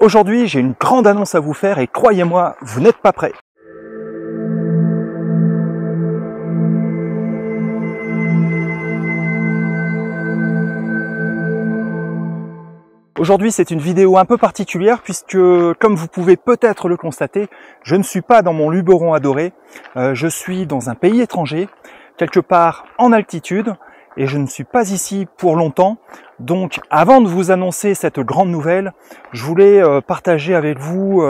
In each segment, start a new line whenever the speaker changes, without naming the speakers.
Aujourd'hui, j'ai une grande annonce à vous faire et croyez-moi, vous n'êtes pas prêts. Aujourd'hui, c'est une vidéo un peu particulière puisque, comme vous pouvez peut-être le constater, je ne suis pas dans mon Luberon adoré. Je suis dans un pays étranger, quelque part en altitude, et je ne suis pas ici pour longtemps. Donc, avant de vous annoncer cette grande nouvelle, je voulais partager avec vous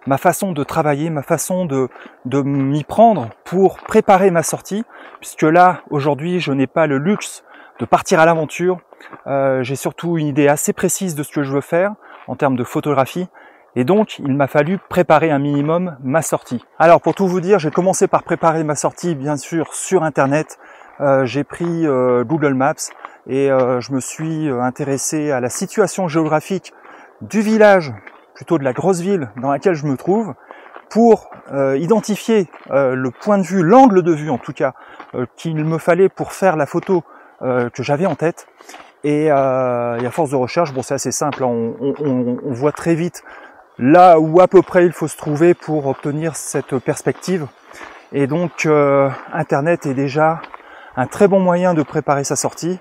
ma façon de travailler, ma façon de m'y prendre pour préparer ma sortie, puisque là, aujourd'hui, je n'ai pas le luxe de partir à l'aventure. J'ai surtout une idée assez précise de ce que je veux faire en termes de photographie, et donc il m'a fallu préparer un minimum ma sortie. Alors pour tout vous dire, j'ai commencé par préparer ma sortie bien sûr sur internet. J'ai pris Google Maps et je me suis intéressé à la situation géographique du village, plutôt de la grosse ville dans laquelle je me trouve, pour identifier le point de vue, l'angle de vue en tout cas, qu'il me fallait pour faire la photo que j'avais en tête. Et à force de recherche, bon, c'est assez simple, hein, on voit très vite là où à peu près il faut se trouver pour obtenir cette perspective. Et donc Internet est déjà un très bon moyen de préparer sa sortie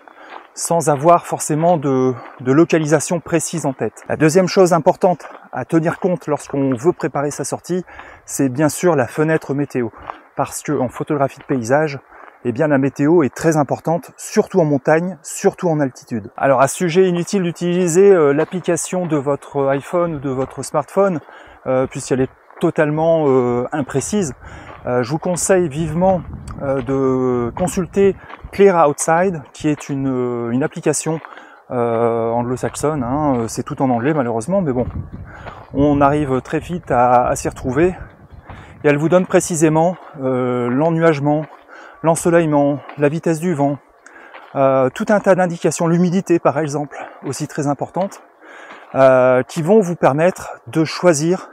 sans avoir forcément de localisation précise en tête. La deuxième chose importante à tenir compte lorsqu'on veut préparer sa sortie, c'est bien sûr la fenêtre météo. Parce que en photographie de paysage, eh bien la météo est très importante, surtout en montagne, surtout en altitude. Alors à ce sujet, inutile d'utiliser l'application de votre iPhone ou de votre smartphone, puisqu'elle est totalement imprécise. Je vous conseille vivement de consulter Clear Outside, qui est une application anglo-saxonne, hein. C'est tout en anglais malheureusement, mais bon, on arrive très vite à s'y retrouver. Et elle vous donne précisément l'ennuagement, l'ensoleillement, la vitesse du vent, tout un tas d'indications, l'humidité par exemple, aussi très importante, qui vont vous permettre de choisir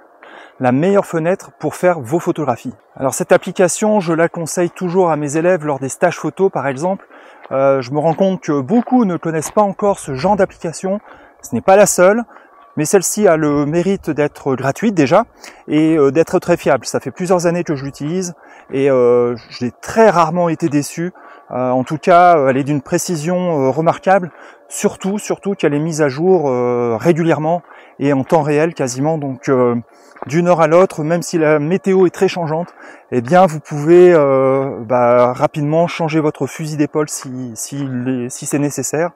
la meilleure fenêtre pour faire vos photographies. Alors cette application, je la conseille toujours à mes élèves lors des stages photo par exemple. Je me rends compte que beaucoup ne connaissent pas encore ce genre d'application. Ce n'est pas la seule, mais celle-ci a le mérite d'être gratuite déjà et d'être très fiable. Ça fait plusieurs années que je l'utilise et j'ai très rarement été déçu. En tout cas, elle est d'une précision remarquable, surtout qu'elle est mise à jour régulièrement et en temps réel quasiment. Donc d'une heure à l'autre, même si la météo est très changeante, eh bien vous pouvez rapidement changer votre fusil d'épaule si c'est nécessaire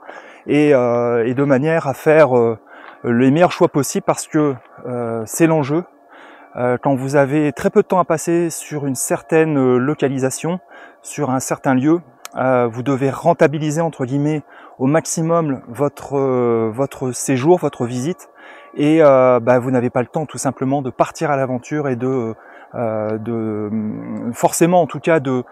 et de manière à faire les meilleurs choix possibles, parce que c'est l'enjeu. Quand vous avez très peu de temps à passer sur une certaine localisation, sur un certain lieu, vous devez rentabiliser entre guillemets au maximum votre séjour, votre visite, et vous n'avez pas le temps tout simplement de partir à l'aventure et de forcément en tout cas de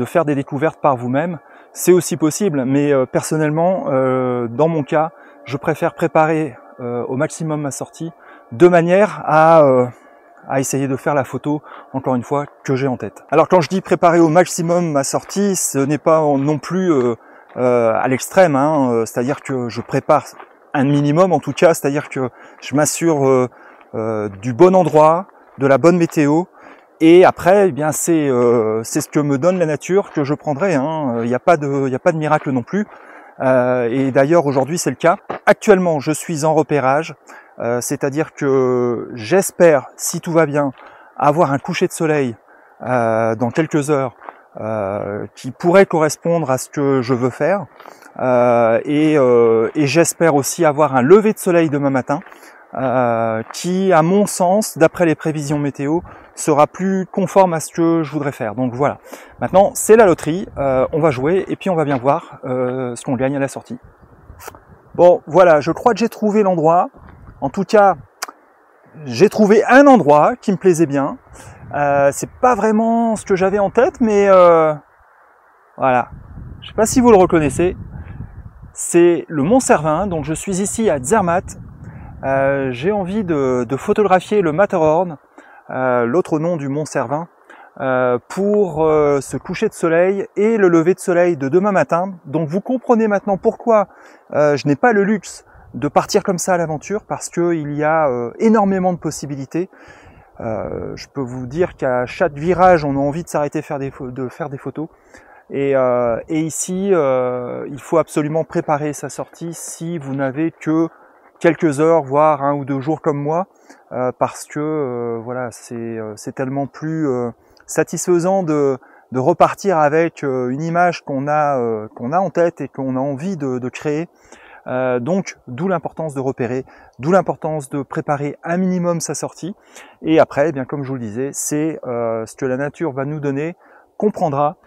faire des découvertes par vous-même. C'est aussi possible, mais personnellement dans mon cas, je préfère préparer au maximum ma sortie, de manière à essayer de faire la photo, encore une fois, que j'ai en tête. Alors quand je dis préparer au maximum ma sortie, ce n'est pas non plus à l'extrême, hein, c'est-à-dire que je prépare un minimum en tout cas, c'est-à-dire que je m'assure du bon endroit, de la bonne météo, et après, eh bien c'est ce que me donne la nature que je prendrai, hein. Il n'y a pas de miracle non plus. Et d'ailleurs aujourd'hui c'est le cas. Actuellement je suis en repérage, c'est-à-dire que j'espère, si tout va bien, avoir un coucher de soleil dans quelques heures qui pourrait correspondre à ce que je veux faire, et j'espère aussi avoir un lever de soleil demain matin qui, à mon sens, d'après les prévisions météo, sera plus conforme à ce que je voudrais faire. Donc voilà, maintenant c'est la loterie, on va jouer et puis on va bien voir ce qu'on gagne à la sortie. Bon voilà, je crois que j'ai trouvé l'endroit. En tout cas, j'ai trouvé un endroit qui me plaisait bien. C'est pas vraiment ce que j'avais en tête, mais voilà. Je sais pas si vous le reconnaissez. C'est le Mont Cervin, donc je suis ici à Zermatt. J'ai envie de photographier le Matterhorn, l'autre nom du Mont Cervin, pour ce coucher de soleil et le lever de soleil de demain matin. Donc vous comprenez maintenant pourquoi je n'ai pas le luxe de partir comme ça à l'aventure parce qu'il y a énormément de possibilités. Je peux vous dire qu'à chaque virage, on a envie de s'arrêter de faire des photos. Et ici, il faut absolument préparer sa sortie si vous n'avez que quelques heures, voire 1 ou 2 jours comme moi, parce que voilà, c'est tellement plus satisfaisant de repartir avec une image qu'on a en tête et qu'on a envie de créer. Donc d'où l'importance de repérer, d'où l'importance de préparer un minimum sa sortie. Et après, eh bien comme je vous le disais, c'est ce que la nature va nous donner qu'on prendra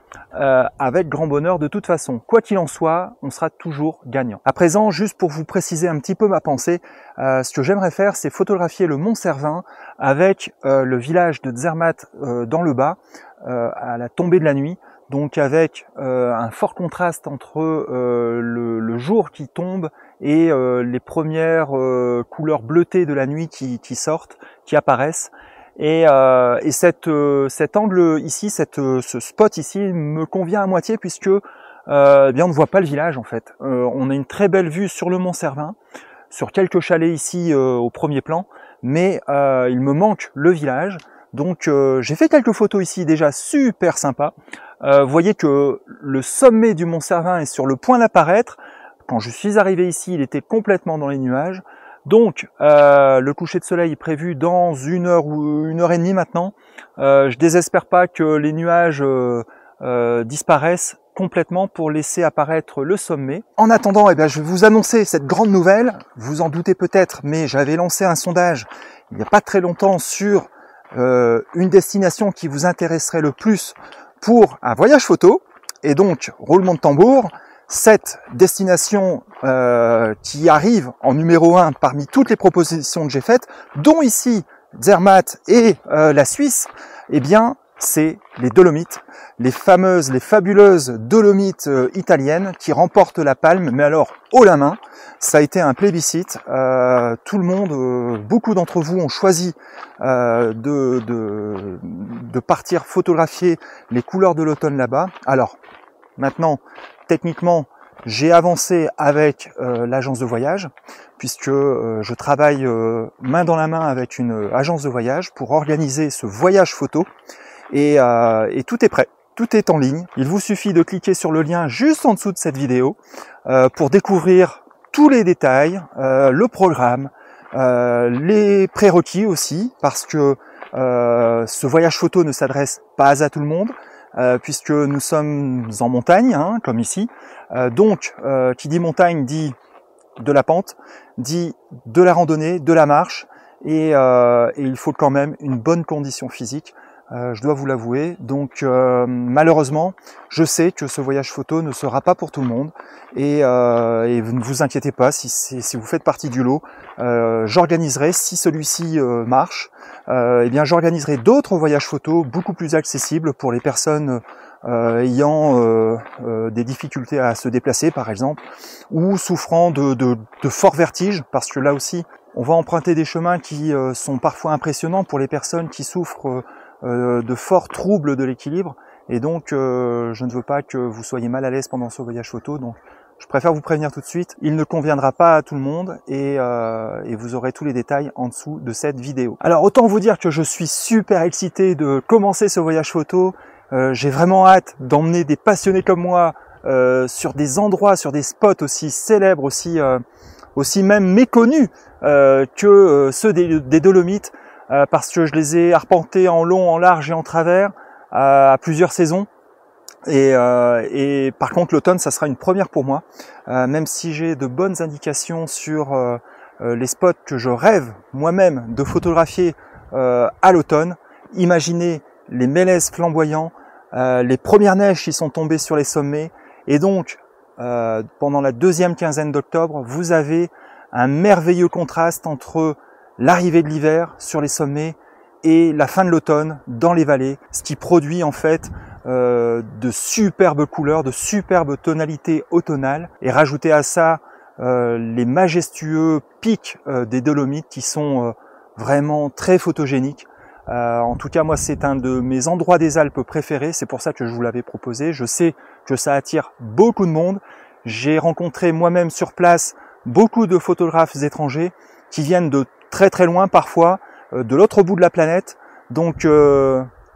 avec grand bonheur de toute façon. Quoi qu'il en soit, on sera toujours gagnant. À présent, juste pour vous préciser un petit peu ma pensée, ce que j'aimerais faire, c'est photographier le Mont Cervin avec le village de Zermatt dans le bas, à la tombée de la nuit. Donc avec un fort contraste entre le jour qui tombe et les premières couleurs bleutées de la nuit qui sortent, qui apparaissent. Et cet angle ici, ce spot ici me convient à moitié puisque eh bien on ne voit pas le village en fait. On a une très belle vue sur le Mont Cervin, sur quelques chalets ici au premier plan, mais il me manque le village. Donc j'ai fait quelques photos ici déjà super sympas. Vous voyez que le sommet du Mont Cervin est sur le point d'apparaître. Quand je suis arrivé ici, il était complètement dans les nuages. Donc le coucher de soleil est prévu dans 1 heure ou 1 heure et demie maintenant. Je désespère pas que les nuages disparaissent complètement pour laisser apparaître le sommet. En attendant, eh bien, je vais vous annoncer cette grande nouvelle. Vous en doutez peut-être, mais j'avais lancé un sondage il n'y a pas très longtemps sur une destination qui vous intéresserait le plus pour un voyage photo. Et donc, roulement de tambour, cette destination qui arrive en numéro 1 parmi toutes les propositions que j'ai faites, dont ici Zermatt et la Suisse, eh bien c'est les Dolomites, les fabuleuses Dolomites italiennes qui remportent la palme, mais alors haut la main. Ça a été un plébiscite, tout le monde, beaucoup d'entre vous ont choisi de partir photographier les couleurs de l'automne là-bas. Alors maintenant, techniquement, j'ai avancé avec l'agence de voyage, puisque je travaille main dans la main avec une agence de voyage pour organiser ce voyage photo. Et tout est prêt, tout est en ligne. Il vous suffit de cliquer sur le lien juste en dessous de cette vidéo pour découvrir tous les détails, le programme, les prérequis aussi, parce que ce voyage photo ne s'adresse pas à tout le monde, puisque nous sommes en montagne, hein, comme ici. Donc, qui dit montagne dit de la pente, dit de la randonnée, de la marche, et il faut quand même une bonne condition physique. Je dois vous l'avouer. Donc malheureusement, je sais que ce voyage photo ne sera pas pour tout le monde. Et vous ne vous inquiétez pas, si vous faites partie du lot, j'organiserai, si celui-ci marche, eh bien j'organiserai d'autres voyages photo beaucoup plus accessibles pour les personnes ayant des difficultés à se déplacer par exemple, ou souffrant de forts vertiges, parce que là aussi, on va emprunter des chemins qui sont parfois impressionnants pour les personnes qui souffrent de forts troubles de l'équilibre, et donc je ne veux pas que vous soyez mal à l'aise pendant ce voyage photo, donc je préfère vous prévenir tout de suite, il ne conviendra pas à tout le monde, et vous aurez tous les détails en dessous de cette vidéo. Alors autant vous dire que je suis super excité de commencer ce voyage photo, j'ai vraiment hâte d'emmener des passionnés comme moi sur des endroits, sur des spots aussi célèbres, aussi même méconnus que ceux des Dolomites, parce que je les ai arpentés en long, en large et en travers à plusieurs saisons. Et par contre l'automne, ça sera une première pour moi, même si j'ai de bonnes indications sur les spots que je rêve moi-même de photographier à l'automne. Imaginez les mélèzes flamboyants, les premières neiges qui sont tombées sur les sommets, et donc pendant la deuxième quinzaine d'octobre, vous avez un merveilleux contraste entre l'arrivée de l'hiver sur les sommets et la fin de l'automne dans les vallées, ce qui produit en fait de superbes couleurs, de superbes tonalités automnales, et rajouter à ça les majestueux pics des Dolomites qui sont vraiment très photogéniques. En tout cas, moi, c'est un de mes endroits des Alpes préférés, c'est pour ça que je vous l'avais proposé. Je sais que ça attire beaucoup de monde. J'ai rencontré moi-même sur place beaucoup de photographes étrangers qui viennent de très très loin parfois, de l'autre bout de la planète. Donc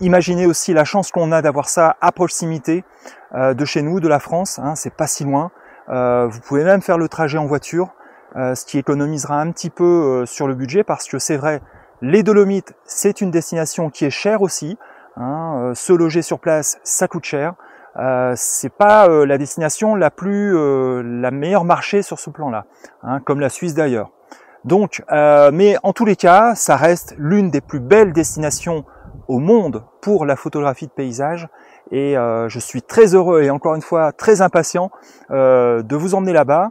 imaginez aussi la chance qu'on a d'avoir ça à proximité de chez nous, de la France, hein, c'est pas si loin. Vous pouvez même faire le trajet en voiture, ce qui économisera un petit peu sur le budget, parce que c'est vrai, les Dolomites, c'est une destination qui est chère aussi. Hein, se loger sur place, ça coûte cher. C'est pas la destination la meilleure marché sur ce plan-là, hein, comme la Suisse d'ailleurs. Donc, mais en tous les cas, ça reste l'une des plus belles destinations au monde pour la photographie de paysage, et je suis très heureux et encore une fois très impatient de vous emmener là-bas.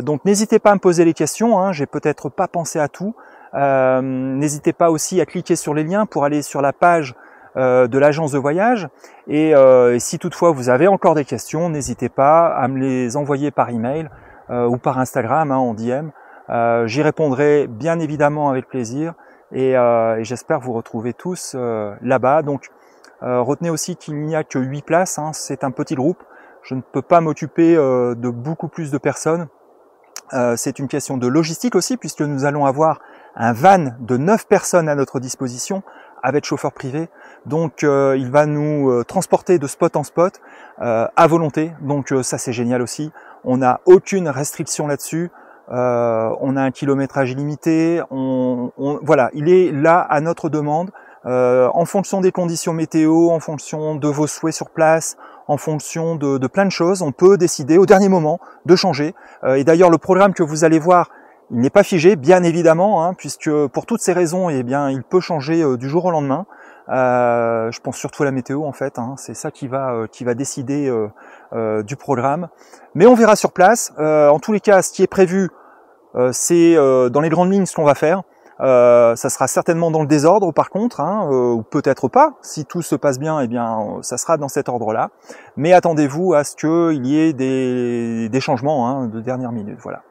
Donc n'hésitez pas à me poser les questions, hein, j'ai peut-être pas pensé à tout. N'hésitez pas aussi à cliquer sur les liens pour aller sur la page de l'agence de voyage, et si toutefois vous avez encore des questions, n'hésitez pas à me les envoyer par email ou par Instagram, hein, en DM. J'y répondrai bien évidemment avec plaisir, et j'espère vous retrouver tous là-bas. Donc retenez aussi qu'il n'y a que 8 places, hein, c'est un petit groupe, je ne peux pas m'occuper de beaucoup plus de personnes. C'est une question de logistique aussi, puisque nous allons avoir un van de 9 personnes à notre disposition avec chauffeur privé. Donc il va nous transporter de spot en spot à volonté. Donc ça c'est génial aussi. On n'a aucune restriction là-dessus. On a un kilométrage illimité. Voilà, il est là à notre demande. En fonction des conditions météo, en fonction de vos souhaits sur place, en fonction de plein de choses, on peut décider au dernier moment de changer. Et d'ailleurs, le programme que vous allez voir, il n'est pas figé, bien évidemment, hein, puisque pour toutes ces raisons, eh bien, il peut changer du jour au lendemain. Je pense surtout à la météo, en fait, hein, c'est ça qui va décider du programme. Mais on verra sur place. En tous les cas, ce qui est prévu, c'est dans les grandes lignes ce qu'on va faire. Ça sera certainement dans le désordre par contre, hein, ou peut-être pas. Si tout se passe bien, eh bien, ça sera dans cet ordre-là. Mais attendez-vous à ce qu'il y ait des changements, hein, de dernière minute. Voilà.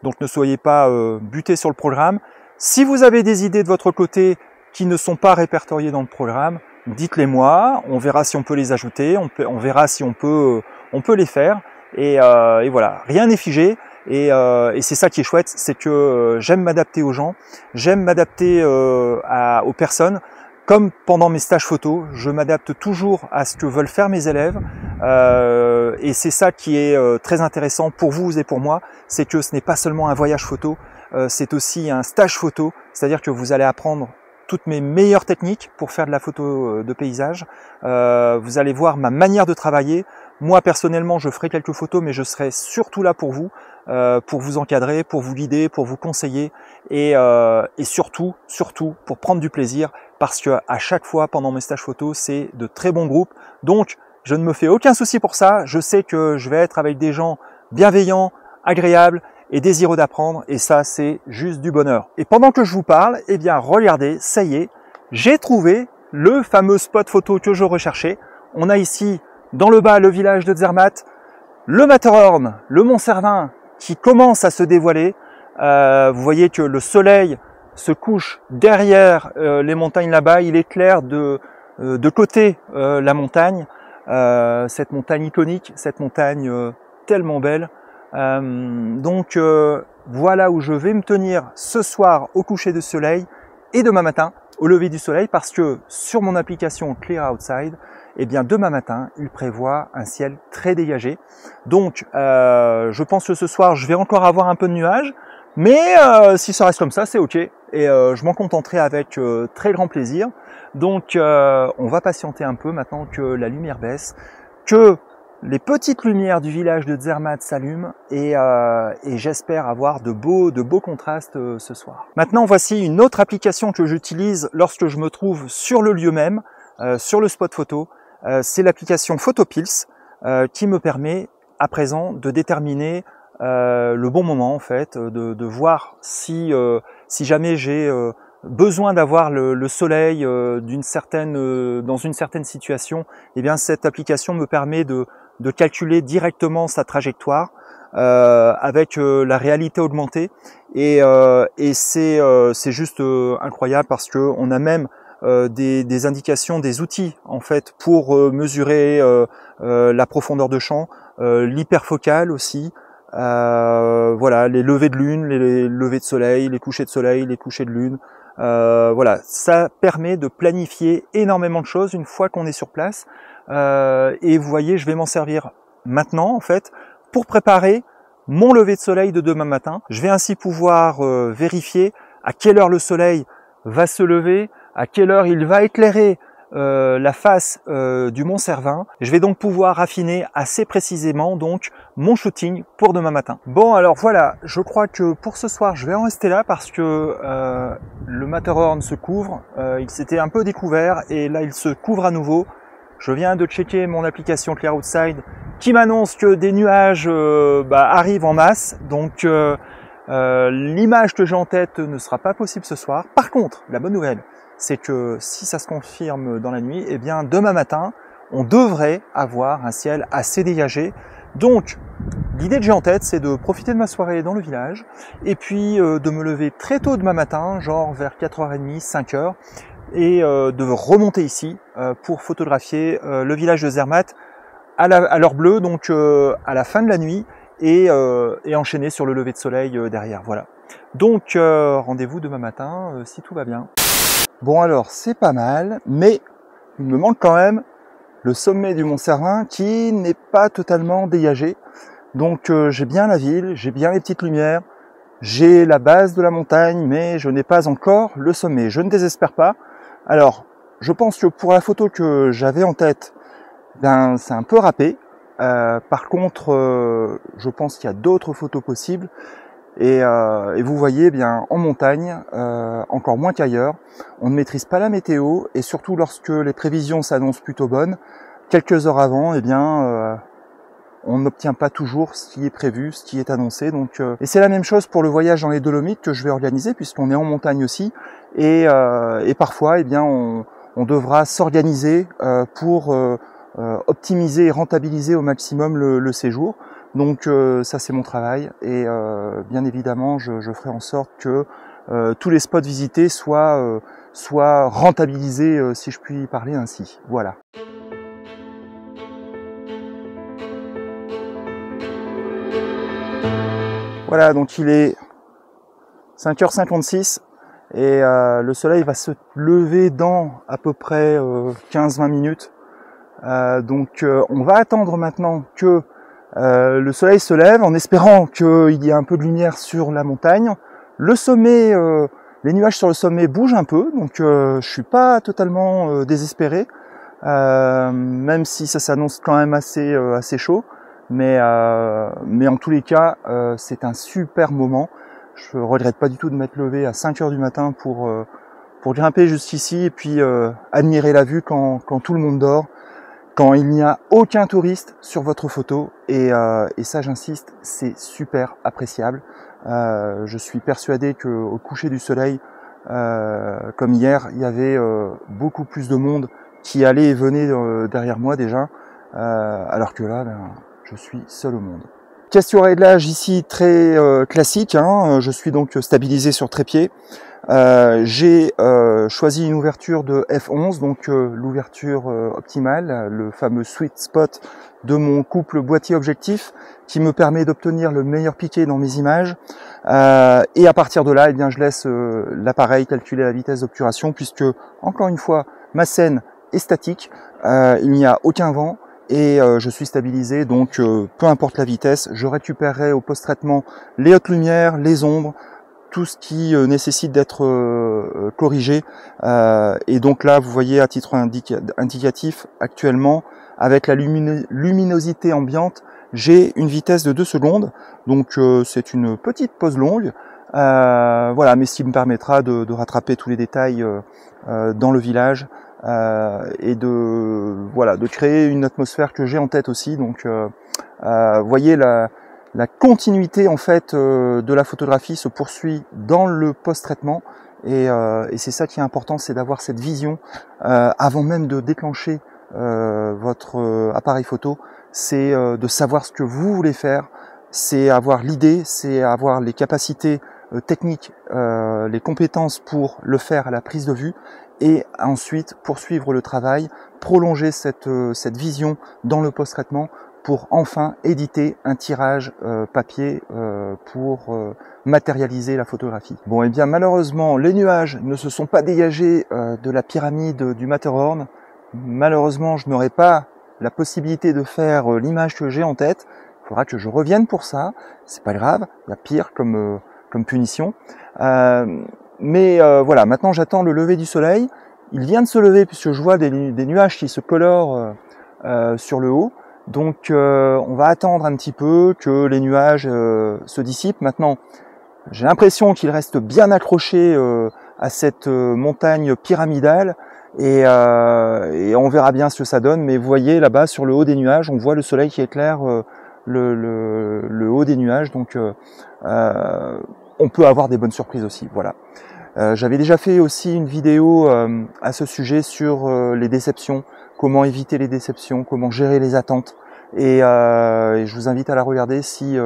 Donc ne soyez pas butés sur le programme. Si vous avez des idées de votre côté qui ne sont pas répertoriées dans le programme, dites-les moi. On verra si on peut les ajouter. On verra si on peut les faire. Et voilà, rien n'est figé. Et c'est ça qui est chouette, c'est que j'aime m'adapter aux gens, j'aime m'adapter aux personnes. Comme pendant mes stages photo, je m'adapte toujours à ce que veulent faire mes élèves. Et c'est ça qui est très intéressant pour vous et pour moi, c'est que ce n'est pas seulement un voyage photo, c'est aussi un stage photo, c'est-à-dire que vous allez apprendre toutes mes meilleures techniques pour faire de la photo de paysage. Vous allez voir ma manière de travailler. Moi personnellement, je ferai quelques photos, mais je serai surtout là pour vous encadrer, pour vous guider, pour vous conseiller, et surtout pour prendre du plaisir, parce que à chaque fois pendant mes stages photos, c'est de très bons groupes. Donc je ne me fais aucun souci pour ça. Je sais que je vais être avec des gens bienveillants, agréables et désireux d'apprendre, et ça c'est juste du bonheur. Et pendant que je vous parle, eh bien regardez, ça y est, j'ai trouvé le fameux spot photo que je recherchais. On a ici dans le bas le village de Zermatt, le Matterhorn, le Mont Cervin qui commence à se dévoiler. Vous voyez que le soleil se couche derrière les montagnes là-bas, il éclaire de côté la montagne, cette montagne iconique, cette montagne tellement belle. Donc voilà où je vais me tenir ce soir au coucher du soleil et demain matin au lever du soleil, parce que sur mon application Clear Outside, eh bien demain matin il prévoit un ciel très dégagé. Donc je pense que ce soir je vais encore avoir un peu de nuages, mais si ça reste comme ça, c'est ok, et je m'en contenterai avec très grand plaisir. Donc on va patienter un peu maintenant que la lumière baisse, que les petites lumières du village de Zermatt s'allument, et j'espère avoir de beaux contrastes ce soir. Maintenant, voici une autre application que j'utilise lorsque je me trouve sur le lieu même, sur le spot photo. C'est l'application Photopills qui me permet à présent de déterminer le bon moment, en fait, de voir si jamais j'ai besoin d'avoir le soleil dans une certaine situation. Eh bien cette application me permet de calculer directement sa trajectoire avec la réalité augmentée, et c'est juste incroyable, parce que on a même des indications, des outils en fait pour mesurer la profondeur de champ, l'hyperfocale aussi. voilà, les levées de lune, les levées de soleil, les couchers de soleil, les couchers de lune. Voilà, ça permet de planifier énormément de choses une fois qu'on est sur place. Et vous voyez, je vais m'en servir maintenant en fait pour préparer mon lever de soleil de demain matin. Je vais ainsi pouvoir vérifier à quelle heure le soleil va se lever, à quelle heure il va éclairer la face du Mont Cervin. Je vais donc pouvoir affiner assez précisément donc mon shooting pour demain matin. Bon, alors voilà, je crois que pour ce soir je vais en rester là parce que le Matterhorn se couvre, il s'était un peu découvert et là il se couvre à nouveau. Je viens de checker mon application Clear Outside qui m'annonce que des nuages arrivent en masse, donc l'image que j'ai en tête ne sera pas possible ce soir. Par contre, la bonne nouvelle, c'est que si ça se confirme dans la nuit, eh bien demain matin, on devrait avoir un ciel assez dégagé. Donc, l'idée que j'ai en tête, c'est de profiter de ma soirée dans le village et puis de me lever très tôt demain matin, genre vers 4h30, 5h, et de remonter ici pour photographier le village de Zermatt à l'heure bleue, donc à la fin de la nuit, et enchaîner sur le lever de soleil derrière. Voilà. Donc rendez-vous demain matin si tout va bien. Bon alors c'est pas mal, mais il me manque quand même le sommet du Mont Cervin qui n'est pas totalement dégagé. Donc j'ai bien la ville, j'ai bien les petites lumières, j'ai la base de la montagne, mais je n'ai pas encore le sommet. Je ne désespère pas. Alors je pense que pour la photo que j'avais en tête, ben c'est un peu râpé. Par contre, je pense qu'il y a d'autres photos possibles. Et vous voyez, bien en montagne, encore moins qu'ailleurs, on ne maîtrise pas la météo, et surtout lorsque les prévisions s'annoncent plutôt bonnes, quelques heures avant, eh bien, on n'obtient pas toujours ce qui est prévu, ce qui est annoncé. Donc, et c'est la même chose pour le voyage dans les Dolomites que je vais organiser, puisqu'on est en montagne aussi, et parfois, eh bien, on devra s'organiser pour optimiser et rentabiliser au maximum le séjour. Donc ça c'est mon travail, et bien évidemment je ferai en sorte que tous les spots visités soient rentabilisés, si je puis parler ainsi. Voilà. Voilà, donc il est 5h56 et le soleil va se lever dans à peu près 15-20 minutes. Donc on va attendre maintenant que le soleil se lève en espérant qu'il y ait un peu de lumière sur la montagne. Le sommet, les nuages sur le sommet bougent un peu, donc je suis pas totalement désespéré, même si ça s'annonce quand même assez chaud. Mais en tous les cas, c'est un super moment. Je regrette pas du tout de m'être levé à 5h du matin pour grimper jusqu'ici et puis admirer la vue quand tout le monde dort, quand il n'y a aucun touriste sur votre photo, et ça j'insiste, c'est super appréciable. Je suis persuadé qu'au coucher du soleil, comme hier, il y avait beaucoup plus de monde qui allait et venait derrière moi déjà, alors que là, je suis seul au monde. Question réglage ici très classique, hein. Je suis donc stabilisé sur trépied. J'ai choisi une ouverture de f11, donc l'ouverture optimale, le fameux sweet spot de mon couple boîtier-objectif, qui me permet d'obtenir le meilleur piqué dans mes images. Et à partir de là, eh bien, je laisse l'appareil calculer la vitesse d'obturation, puisque, encore une fois, ma scène est statique, il n'y a aucun vent, et je suis stabilisé, donc peu importe la vitesse, je récupérerai au post-traitement les hautes lumières, les ombres, tout ce qui nécessite d'être corrigé. Et donc là, vous voyez à titre indicatif, actuellement, avec la luminosité ambiante, j'ai une vitesse de 2 secondes, donc c'est une petite pause longue, voilà, mais ce qui me permettra de rattraper tous les détails dans le village, et de créer une atmosphère que j'ai en tête aussi. Donc voyez la continuité en fait de la photographie se poursuit dans le post-traitement, et c'est ça qui est important, c'est d'avoir cette vision avant même de déclencher votre appareil photo. C'est de savoir ce que vous voulez faire, c'est avoir l'idée, c'est avoir les capacités techniques, les compétences pour le faire à la prise de vue, et ensuite poursuivre le travail, prolonger cette vision dans le post-traitement pour enfin éditer un tirage papier pour matérialiser la photographie. Bon, et bien malheureusement, les nuages ne se sont pas dégagés de la pyramide du Matterhorn. Malheureusement, je n'aurai pas la possibilité de faire l'image que j'ai en tête. Il faudra que je revienne pour ça. C'est pas grave, il y a pire comme punition. Mais voilà, maintenant j'attends le lever du soleil. Il vient de se lever puisque je vois des nuages qui se colorent sur le haut. Donc on va attendre un petit peu que les nuages se dissipent. Maintenant, j'ai l'impression qu'ils restent bien accrochés à cette montagne pyramidale et on verra bien ce que ça donne. Mais vous voyez là-bas sur le haut des nuages, on voit le soleil qui éclaire le haut des nuages. Donc on peut avoir des bonnes surprises aussi. Voilà. J'avais déjà fait aussi une vidéo à ce sujet sur les déceptions, comment éviter les déceptions, comment gérer les attentes. Et je vous invite à la regarder si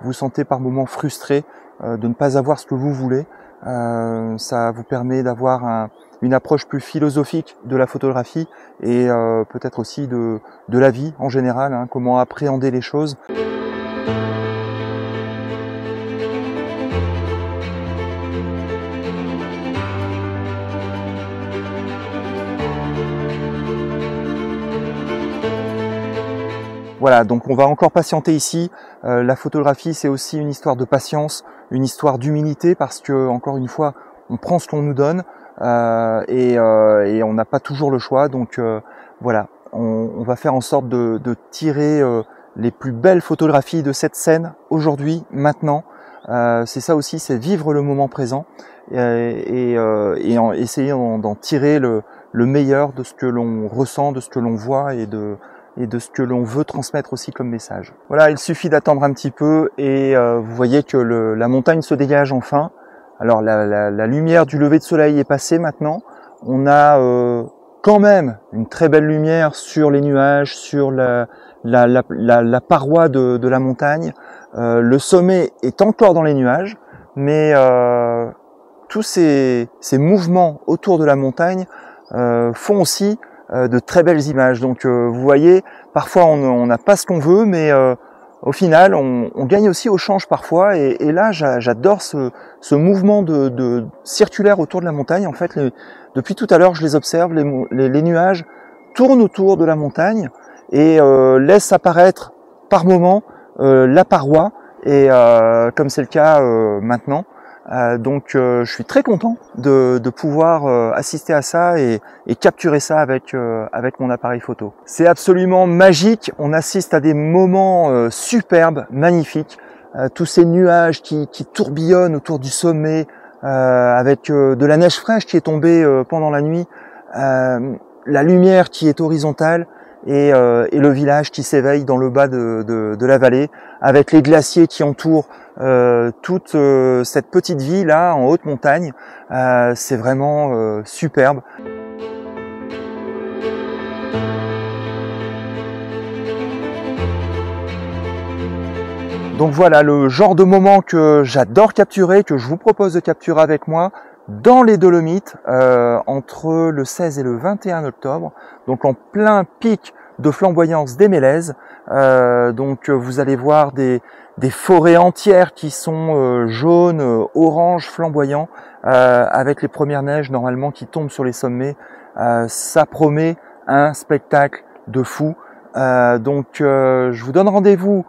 vous sentez par moments frustré de ne pas avoir ce que vous voulez. Ça vous permet d'avoir une approche plus philosophique de la photographie et peut-être aussi de la vie en général, hein, comment appréhender les choses. Voilà, donc on va encore patienter ici. La photographie, c'est aussi une histoire de patience, une histoire d'humilité, parce que, encore une fois, on prend ce qu'on nous donne et on n'a pas toujours le choix. Donc voilà, on va faire en sorte de tirer les plus belles photographies de cette scène aujourd'hui, maintenant. C'est ça aussi, c'est vivre le moment présent et essayer d'en tirer le meilleur de ce que l'on ressent, de ce que l'on voit et de ce que l'on veut transmettre aussi comme message. Voilà, il suffit d'attendre un petit peu et vous voyez que la montagne se dégage enfin. Alors la lumière du lever de soleil est passée maintenant. On a quand même une très belle lumière sur les nuages, sur la paroi de la montagne. Le sommet est encore dans les nuages, mais tous ces mouvements autour de la montagne font aussi de très belles images. Donc vous voyez, parfois on n'a pas ce qu'on veut, mais au final on gagne aussi au change parfois. Et là j'adore ce mouvement de circulaire autour de la montagne. En fait, depuis tout à l'heure je les observe, les nuages tournent autour de la montagne et laissent apparaître par moments la paroi, et comme c'est le cas maintenant. Donc je suis très content de pouvoir assister à ça et capturer ça avec mon appareil photo. C'est absolument magique, on assiste à des moments superbes, magnifiques, tous ces nuages qui tourbillonnent autour du sommet, avec de la neige fraîche qui est tombée pendant la nuit, la lumière qui est horizontale et le village qui s'éveille dans le bas de la vallée, avec les glaciers qui entourent toute cette petite ville là en haute montagne. C'est vraiment superbe. Donc voilà le genre de moment que j'adore capturer, que je vous propose de capturer avec moi dans les Dolomites entre le 16 et le 21 octobre, donc en plein pic de flamboyance des mélèzes. Donc vous allez voir des forêts entières qui sont jaunes, orange, flamboyants, avec les premières neiges normalement qui tombent sur les sommets. Ça promet un spectacle de fou. Donc je vous donne rendez-vous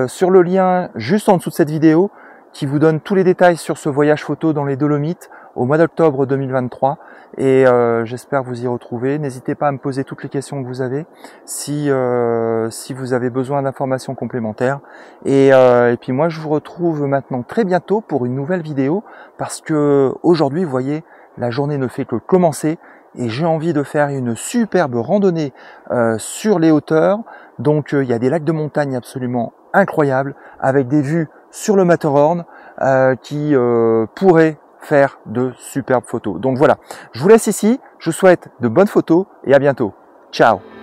sur le lien juste en dessous de cette vidéo qui vous donne tous les détails sur ce voyage photo dans les Dolomites au mois d'octobre 2023, et j'espère vous y retrouver. N'hésitez pas à me poser toutes les questions que vous avez si vous avez besoin d'informations complémentaires, et puis moi je vous retrouve maintenant très bientôt pour une nouvelle vidéo, parce que aujourd'hui vous voyez la journée ne fait que commencer et j'ai envie de faire une superbe randonnée sur les hauteurs. Donc il y a des lacs de montagne absolument incroyables avec des vues sur le Matterhorn qui pourraient faire de superbes photos. Donc voilà, je vous laisse ici, je vous souhaite de bonnes photos et à bientôt. Ciao!